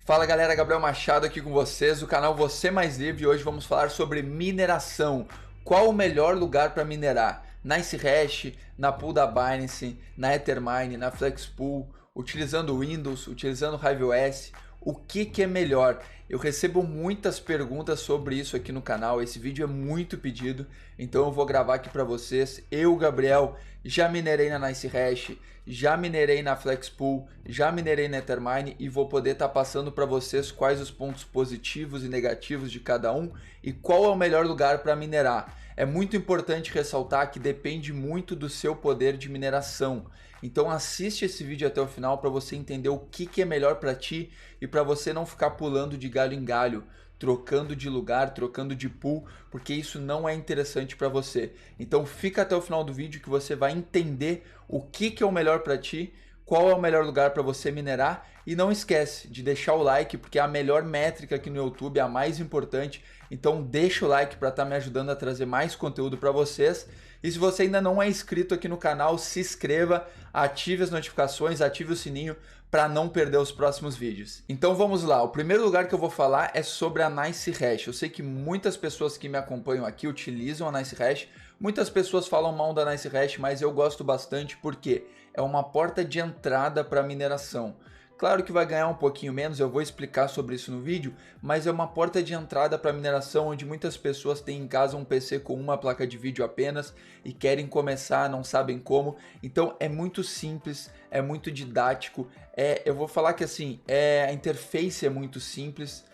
Fala galera, Gabriel Machado aqui com vocês, do canal Você Mais Livre, e hoje vamos falar sobre mineração. Qual o melhor lugar para minerar? Na NiceHash, na pool da Binance, na Ethermine, na Flexpool, utilizando Windows, utilizando HiveOS, o que é melhor? Eu recebo muitas perguntas sobre isso aqui no canal, esse vídeo é muito pedido, então eu vou gravar aqui para vocês. Eu, Gabriel, já minerei na NiceHash, já minerei na Flexpool, já minerei na Ethermine e vou poder estar passando para vocês quais os pontos positivos e negativos de cada um e qual é o melhor lugar para minerar. É muito importante ressaltar que depende muito do seu poder de mineração. Então assiste esse vídeo até o final para você entender o que é melhor para ti e para você não ficar pulando de galho em galho, trocando de lugar, trocando de pool, porque isso não é interessante para você. Então fica até o final do vídeo que você vai entender o que é o melhor para ti, qual é o melhor lugar para você minerar, e não esquece de deixar o like, porque é a melhor métrica aqui no YouTube, é a mais importante. Então deixa o like para estar me ajudando a trazer mais conteúdo para vocês. E se você ainda não é inscrito aqui no canal, se inscreva, ative as notificações, ative o sininho para não perder os próximos vídeos. Então vamos lá, o primeiro lugar que eu vou falar é sobre a NiceHash. Eu sei que muitas pessoas que me acompanham aqui utilizam a NiceHash, muitas pessoas falam mal da NiceHash, mas eu gosto bastante porque é uma porta de entrada para mineração. Claro que vai ganhar um pouquinho menos, eu vou explicar sobre isso no vídeo, mas é uma porta de entrada para mineração onde muitas pessoas têm em casa um PC com uma placa de vídeo apenas e querem começar, não sabem como. Então é muito simples, é muito didático, eu vou falar que assim, a interface é muito simples.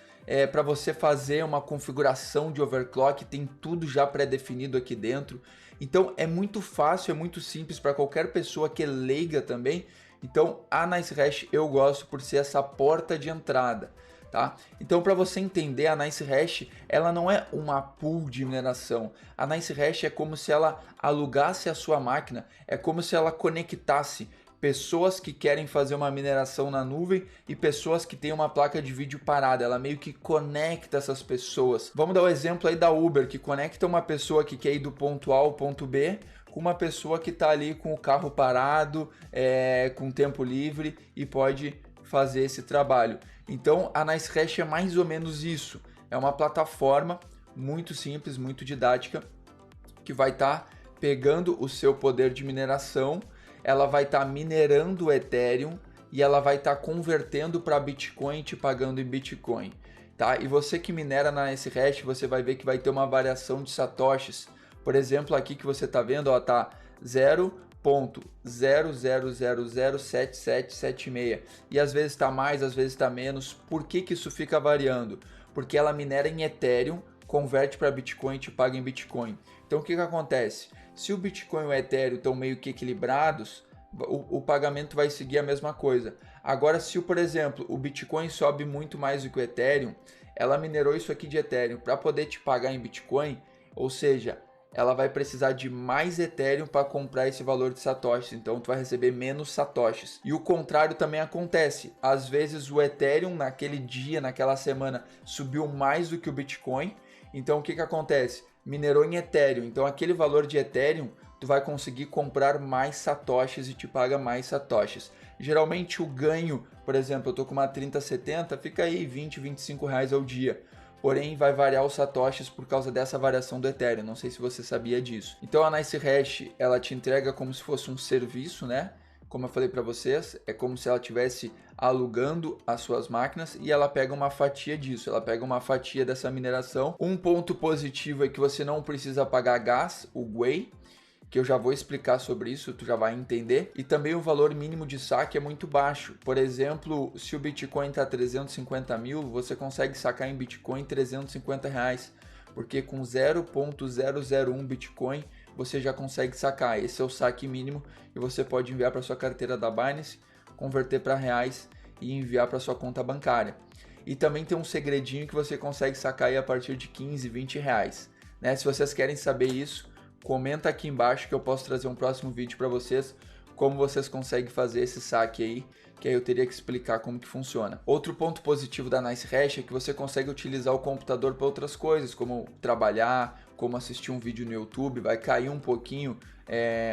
Para você fazer uma configuração de overclock, tem tudo já pré-definido aqui dentro. Então é muito fácil, é muito simples para qualquer pessoa que é leiga também. Então a NiceHash eu gosto por ser essa porta de entrada, tá? Então para você entender, a NiceHash ela não é uma pool de mineração. A NiceHash é como se ela alugasse a sua máquina, é como se ela conectasse pessoas que querem fazer uma mineração na nuvem e pessoas que têm uma placa de vídeo parada. Ela meio que conecta essas pessoas. Vamos dar o exemplo aí da Uber, que conecta uma pessoa que quer ir do ponto A ao ponto B com uma pessoa que está ali com o carro parado, com tempo livre e pode fazer esse trabalho. Então a NiceHash é mais ou menos isso. É uma plataforma muito simples, muito didática, que vai estar pegando o seu poder de mineração, ela vai estar minerando o Ethereum e ela vai estar convertendo para Bitcoin e te pagando em Bitcoin, tá? E você que minera na NiceHash, você vai ver que vai ter uma variação de satoshis. Por exemplo, aqui que você está vendo, ó, tá 0.00007776 e às vezes está mais, às vezes está menos. Por que isso fica variando? Porque ela minera em Ethereum, converte para Bitcoin e te paga em Bitcoin. Então o que acontece? Se o Bitcoin e o Ethereum estão meio que equilibrados, o pagamento vai seguir a mesma coisa. Agora, se por exemplo o Bitcoin sobe muito mais do que o Ethereum, ela minerou isso aqui de Ethereum para poder te pagar em Bitcoin, ou seja, ela vai precisar de mais Ethereum para comprar esse valor de satoshis, então tu vai receber menos satoshis. E o contrário também acontece, às vezes o Ethereum naquele dia, naquela semana, subiu mais do que o Bitcoin, então o que acontece? Minerou em Ethereum, então aquele valor de Ethereum tu vai conseguir comprar mais satoshis e te paga mais satoshis. Geralmente o ganho, por exemplo, eu tô com uma 3070, fica aí 20, 25 reais ao dia. Porém vai variar os satoshis por causa dessa variação do Ethereum, não sei se você sabia disso. Então a NiceHash, ela te entrega como se fosse um serviço, né? Como eu falei para vocês, é como se ela estivesse alugando as suas máquinas e ela pega uma fatia disso, ela pega uma fatia dessa mineração. Um ponto positivo é que você não precisa pagar gás, o Gwei, que eu já vou explicar sobre isso, tu já vai entender. E também o valor mínimo de saque é muito baixo. Por exemplo, se o Bitcoin está 350 mil, você consegue sacar em Bitcoin 350 reais, porque com 0.001 Bitcoin você já consegue sacar. Esse é o saque mínimo e você pode enviar para sua carteira da Binance, converter para reais e enviar para sua conta bancária. E também tem um segredinho que você consegue sacar aí a partir de 15, 20 reais. Né? Se vocês querem saber isso, comenta aqui embaixo que eu posso trazer um próximo vídeo para vocês, como vocês conseguem fazer esse saque aí, que aí eu teria que explicar como que funciona. Outro ponto positivo da NiceHash é que você consegue utilizar o computador para outras coisas, como trabalhar, como assistir um vídeo no YouTube, vai cair um pouquinho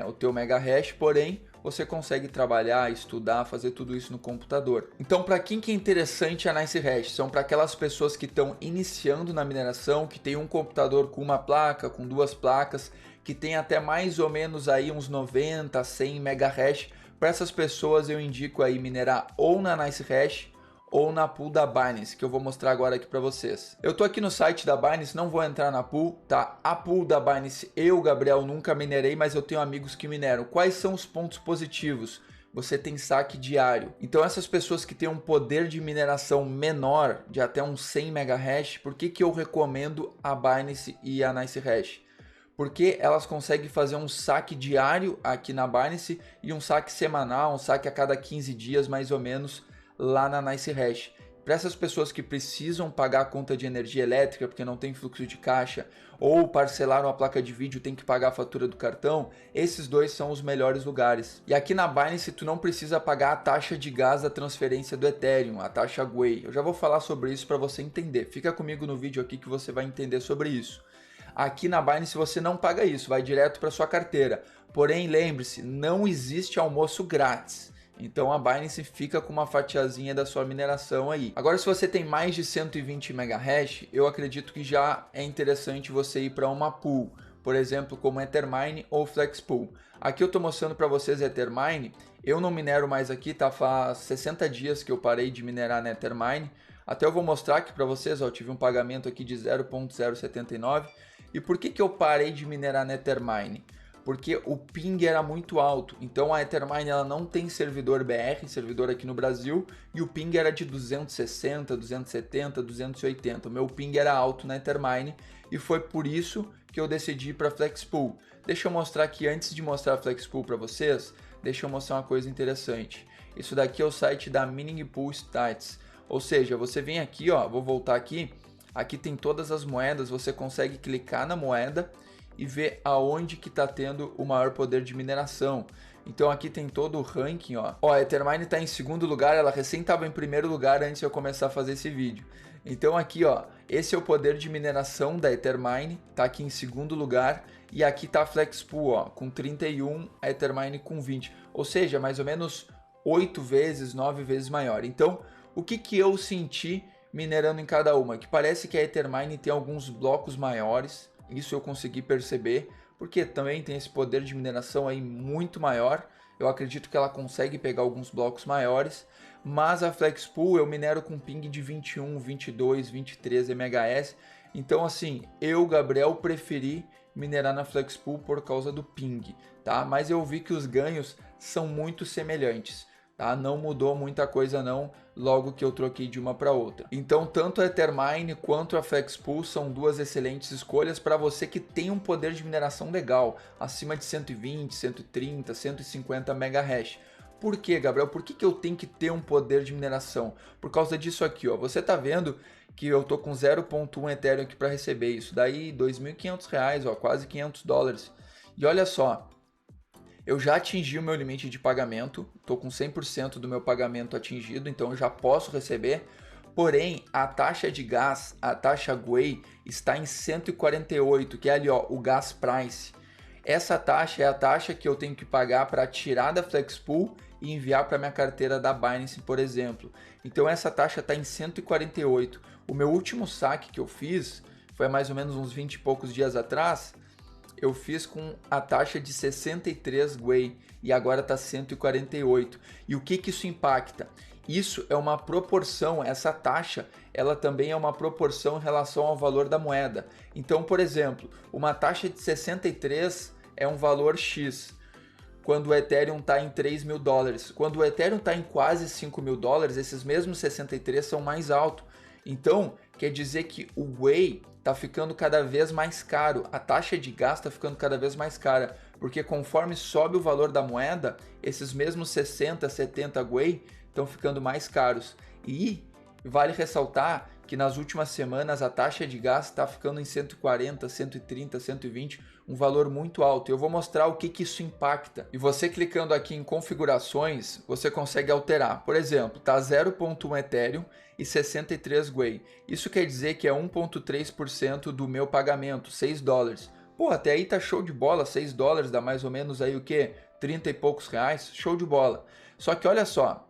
o teu mega hash, porém você consegue trabalhar, estudar, fazer tudo isso no computador. Então, para quem que é interessante a NiceHash? São para aquelas pessoas que estão iniciando na mineração, que tem um computador com uma placa, com 2 placas, que tem até mais ou menos aí uns 90, 100 megahash. Para essas pessoas eu indico aí minerar ou na NiceHash ou na pool da Binance, que eu vou mostrar agora aqui para vocês. Eu tô aqui no site da Binance, não vou entrar na pool, tá? A pool da Binance eu, Gabriel, nunca minerei, mas eu tenho amigos que mineram. Quais são os pontos positivos? Você tem saque diário. Então essas pessoas que têm um poder de mineração menor, de até uns 100 megahash, por que eu recomendo a Binance e a NiceHash? Porque elas conseguem fazer um saque diário aqui na Binance e um saque semanal, um saque a cada 15 dias mais ou menos lá na NiceHash. Para essas pessoas que precisam pagar a conta de energia elétrica porque não tem fluxo de caixa ou parcelaram a placa de vídeo, tem que pagar a fatura do cartão, esses dois são os melhores lugares. E aqui na Binance tu não precisa pagar a taxa de gás da transferência do Ethereum, a taxa Gwei. Eu já vou falar sobre isso para você entender. Fica comigo no vídeo aqui que você vai entender sobre isso. Aqui na Binance você não paga isso, vai direto para sua carteira. Porém, lembre-se, não existe almoço grátis. Então a Binance fica com uma fatiazinha da sua mineração aí. Agora, se você tem mais de 120 megahash, eu acredito que já é interessante você ir para uma pool, por exemplo, como Ethermine ou Flexpool. Aqui eu estou mostrando para vocês a Ethermine. Eu não minero mais aqui, tá? Faz 60 dias que eu parei de minerar na Ethermine. Até eu vou mostrar aqui para vocês, ó, eu tive um pagamento aqui de 0.079. E por que eu parei de minerar na Ethermine? Porque o ping era muito alto. Então a Ethermine ela não tem servidor BR, servidor aqui no Brasil, e o ping era de 260, 270, 280. O meu ping era alto na Ethermine e foi por isso que eu decidi ir para Flexpool. Deixa eu mostrar aqui, antes de mostrar a Flexpool para vocês, deixa eu mostrar uma coisa interessante. Isso daqui é o site da Mining Pool Stats. Ou seja, você vem aqui, ó, vou voltar aqui, aqui tem todas as moedas, você consegue clicar na moeda e ver aonde que está tendo o maior poder de mineração. Então aqui tem todo o ranking, ó. Ó, a Ethermine está em segundo lugar, ela recém estava em primeiro lugar antes de eu começar a fazer esse vídeo. Então aqui, ó, esse é o poder de mineração da Ethermine, tá aqui em segundo lugar, e aqui tá a Flexpool, ó, com 31, a Ethermine com 20. Ou seja, mais ou menos 8 vezes, 9 vezes maior. Então, o que eu senti minerando em cada uma? Que parece que a Ethermine tem alguns blocos maiores. Isso eu consegui perceber, porque também tem esse poder de mineração aí muito maior. Eu acredito que ela consegue pegar alguns blocos maiores, mas a Flexpool eu minero com ping de 21, 22, 23 MHz. Então assim, eu, Gabriel, preferi minerar na Flexpool por causa do ping, tá? Mas eu vi que os ganhos são muito semelhantes. Tá? Não mudou muita coisa não, logo que eu troquei de uma para outra. Então tanto a Ethermine quanto a Flexpool são duas excelentes escolhas para você que tem um poder de mineração legal, acima de 120, 130, 150 megahash. Por que, Gabriel? Por que eu tenho que ter um poder de mineração? Por causa disso aqui, ó. Você tá vendo que eu tô com 0.1 Ethereum aqui para receber isso. Daí R$ 2.500, ó, quase $500. E olha só, eu já atingi o meu limite de pagamento, estou com 100% do meu pagamento atingido, então eu já posso receber. Porém, a taxa de gás, a taxa Gwei, está em 148, que é ali ó, o gas price. Essa taxa é a taxa que eu tenho que pagar para tirar da Flexpool e enviar para minha carteira da Binance, por exemplo. Então essa taxa está em 148. O meu último saque que eu fiz, foi mais ou menos uns 20 e poucos dias atrás, eu fiz com a taxa de 63 Gwei e agora está 148. E o que isso impacta? Isso é uma proporção, essa taxa, ela também é uma proporção em relação ao valor da moeda. Então, por exemplo, uma taxa de 63 é um valor X, quando o Ethereum está em $3.000. Quando o Ethereum está em quase $5.000, esses mesmos 63 são mais altos. Então, quer dizer que o Gwei está ficando cada vez mais caro, a taxa de gás está ficando cada vez mais cara, porque conforme sobe o valor da moeda, esses mesmos 60, 70 Gwei estão ficando mais caros. E vale ressaltar que nas últimas semanas a taxa de gás está ficando em 140, 130, 120, um valor muito alto. Eu vou mostrar o que isso impacta. E você clicando aqui em configurações, você consegue alterar. Por exemplo, tá 0.1 Ethereum e 63 Gwei. Isso quer dizer que é 1.3% do meu pagamento, $6. Pô, até aí tá show de bola, $6 dá mais ou menos aí o quê? 30 e poucos reais, show de bola. Só que olha só,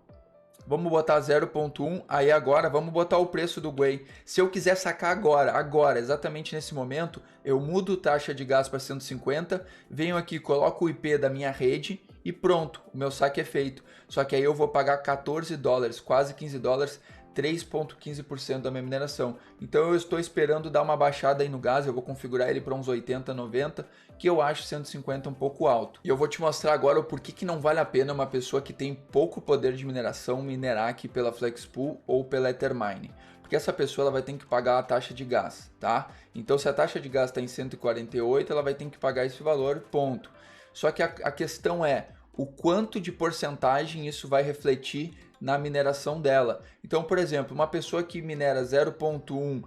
vamos botar 0.1, aí agora vamos botar o preço do Gwei. Se eu quiser sacar agora, exatamente nesse momento, eu mudo taxa de gás para 150, venho aqui, coloco o IP da minha rede e pronto, o meu saque é feito. Só que aí eu vou pagar 14 dólares, quase 15 dólares, 3,15% da minha mineração. Então eu estou esperando dar uma baixada aí no gás, eu vou configurar ele para uns 80, 90, que eu acho 150 um pouco alto. E eu vou te mostrar agora o porquê que não vale a pena uma pessoa que tem pouco poder de mineração minerar aqui pela Flexpool ou pela Ethermine. Porque essa pessoa ela vai ter que pagar a taxa de gás, tá? Então se a taxa de gás está em 148, ela vai ter que pagar esse valor, ponto. Só que a questão é o quanto de porcentagem isso vai refletir na mineração dela. Então, por exemplo, uma pessoa que minera 0.1,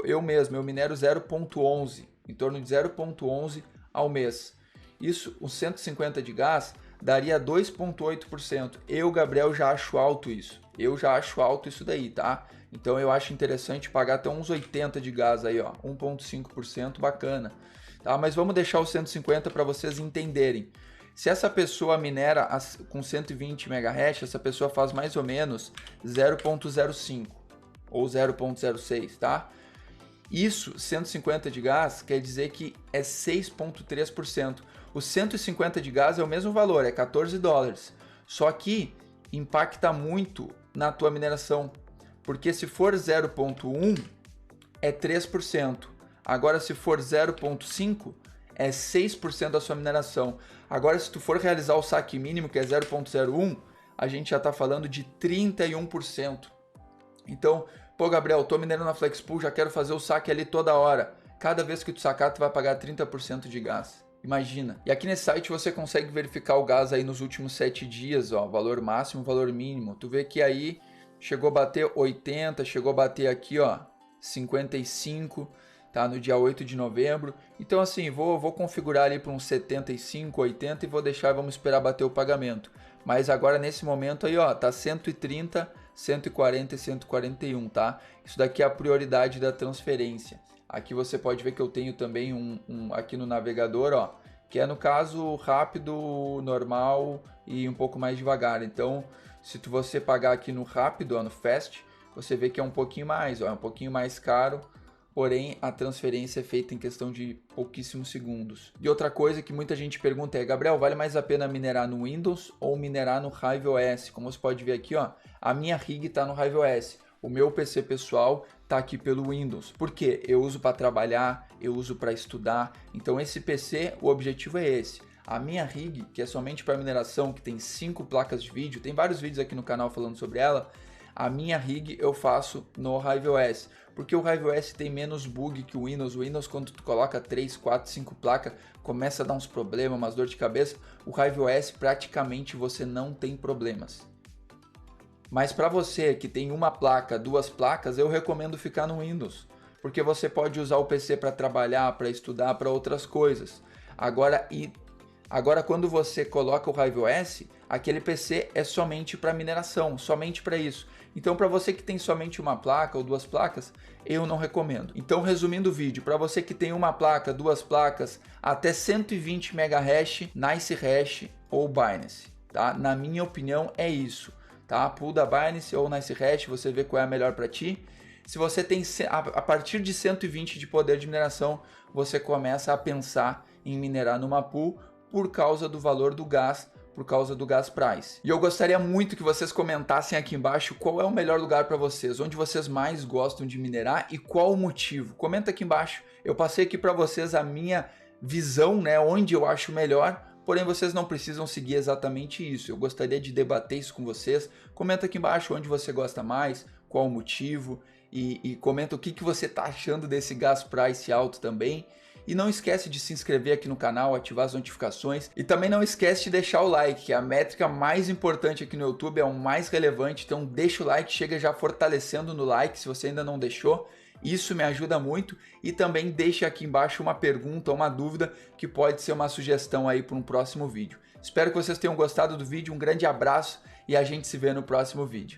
eu minero 0.11, em torno de 0.11 ao mês. Isso, os 150 de gás, daria 2,8%. Eu, Gabriel, já acho alto isso. Eu já acho alto isso daí, tá? Então eu acho interessante pagar até uns 80 de gás aí, ó, 1,5%, bacana. Tá? Mas vamos deixar os 150 para vocês entenderem. Se essa pessoa minera com 120 MHz, essa pessoa faz mais ou menos 0.05 ou 0.06, tá? Isso, 150 de gás, quer dizer que é 6,3%. O 150 de gás é o mesmo valor, é 14 dólares. Só que impacta muito na tua mineração, porque se for 0.1 é 3%. Agora se for 0.5 é 6% da sua mineração. Agora, se tu for realizar o saque mínimo, que é 0.01, a gente já está falando de 31%. Então, pô, Gabriel, tô minerando na Flexpool, já quero fazer o saque ali toda hora. Cada vez que tu sacar, tu vai pagar 30% de gás. Imagina. E aqui nesse site você consegue verificar o gás aí nos últimos 7 dias, ó, valor máximo, valor mínimo. Tu vê que aí chegou a bater 80, chegou a bater aqui, ó, 55, tá, no dia 8 de novembro. Então assim, vou configurar ali para uns 75, 80 e vou deixar, vamos esperar bater o pagamento. Mas agora nesse momento aí, ó, tá 130, 140 e 141, tá? Isso daqui é a prioridade da transferência. Aqui você pode ver que eu tenho também um aqui no navegador, ó, que é no caso rápido, normal e um pouco mais devagar. Então, se você pagar aqui no rápido, ó, no fast, você vê que é um pouquinho mais, ó, é um pouquinho mais caro. Porém, a transferência é feita em questão de pouquíssimos segundos. E outra coisa que muita gente pergunta é, Gabriel, vale mais a pena minerar no Windows ou minerar no HiveOS? Como você pode ver aqui, ó, a minha rig está no HiveOS. O meu PC pessoal está aqui pelo Windows. Por quê? Eu uso para trabalhar, eu uso para estudar. Então esse PC, o objetivo é esse. A minha rig, que é somente para mineração, que tem 5 placas de vídeo, tem vários vídeos aqui no canal falando sobre ela. A minha rig eu faço no HiveOS, porque o HiveOS tem menos bug que o Windows. O Windows, quando tu coloca 3, 4, 5 placas, começa a dar uns problemas, umas dor de cabeça. O HiveOS praticamente você não tem problemas. Mas para você que tem uma placa, 2 placas, eu recomendo ficar no Windows, porque você pode usar o PC para trabalhar, para estudar, para outras coisas. Agora quando você coloca o HiveOS, aquele PC é somente para mineração, somente para isso. Então para você que tem somente uma placa ou 2 placas, eu não recomendo. Então resumindo o vídeo, para você que tem uma placa, 2 placas, até 120 MHz, NiceHash ou Binance, tá? Na minha opinião é isso, tá? Pool da Binance ou NiceHash, você vê qual é a melhor para ti. Se você tem a partir de 120 de poder de mineração, você começa a pensar em minerar numa pool por causa do valor do gás, por causa do gas price. E eu gostaria muito que vocês comentassem aqui embaixo qual é o melhor lugar para vocês, onde vocês mais gostam de minerar e qual o motivo. Comenta aqui embaixo. Eu passei aqui para vocês a minha visão, né, onde eu acho melhor, porém vocês não precisam seguir exatamente isso. Eu gostaria de debater isso com vocês. Comenta aqui embaixo onde você gosta mais, qual o motivo e comenta o que você está achando desse gas price alto também. E não esquece de se inscrever aqui no canal, ativar as notificações e também não esquece de deixar o like, que é a métrica mais importante aqui no YouTube, é o mais relevante, então deixa o like, chega já fortalecendo no like se você ainda não deixou, isso me ajuda muito e também deixa aqui embaixo uma pergunta, uma dúvida que pode ser uma sugestão aí para um próximo vídeo. Espero que vocês tenham gostado do vídeo, um grande abraço e a gente se vê no próximo vídeo.